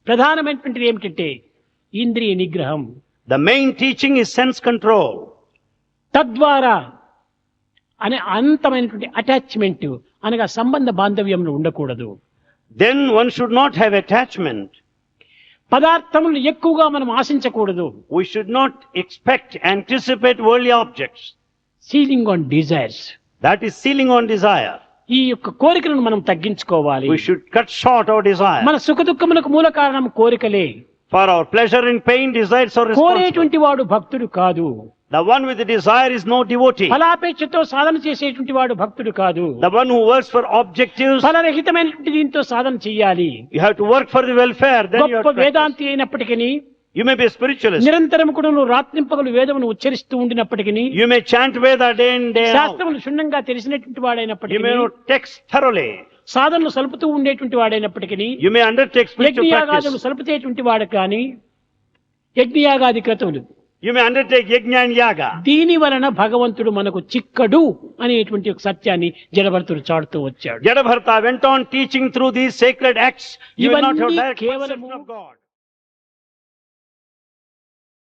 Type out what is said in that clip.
ప్రధానమైనటువంటిది ఏమిటంటే ఇంద్రియ నిగ్రహం. The main teaching is sense control. తద్వారా అనే అనంతమైనటువంటి అటాచ్మెంట్ అనగా సంబంధ బాంధవ్యంలో ఉండకూడదు. Then one should not have attachment. పదార్థములను ఎక్కువగా మనం ఆశించకూడదు. We should not expect, anticipate worldly objects. Ceiling on desires. That is sealing on desire. ఈ యొక్క కోరికలను మనం తగ్గించుకోవాలి. We should cut short our desire. మన సుఖ దుఃఖములకు మూల కారణం కోరికలే. For our pleasure and pain, desires are responsible. కోరేటువంటి వాడు భక్తుడు కాదు. The one with the desire is no devotee. ఫలాపేక్షతో సాధన చేసేటువంటి వాడు భక్తుడు కాదు. The one who works for objectives. ఫలరహితమైనటువంటి దీంతో సాధన చేయాలి. You have to work for the welfare. Then you have గొప్ప to practice. వేదాంతి అయినప్పటికీ, You may be a spiritualist. నిరంతరం కూడా నువ్వు రాత్రింపగలు వేదమును ఉచ్చరిస్తూ ఉండినప్పటికీ, You may chant Veda day in day out. శాస్త్రములు క్షుణ్ణంగా తెలిసినటువంటి You వాడైనప్పటికీ, may know text thoroughly. సాధనలు సలుపుతూ ఉండేటువంటి వాడైనప్పటికీ, You may undertake spiritual యజ్ఞయాగాదులు practice. సలుపుతేటువంటి వాడు కానీ, యజ్ఞయాగాది క్రతువులు, You may undertake yajna and yaga. దీని వలన భగవంతుడు మనకు చిక్కడు అనేటువంటి ఒక సత్యాన్ని జడభరతుడు చాటుతూ వచ్చాడు. Jadabharta went on teaching through these sacred acts. You will not have ఇవన్నీ direct కేవలము perception of God.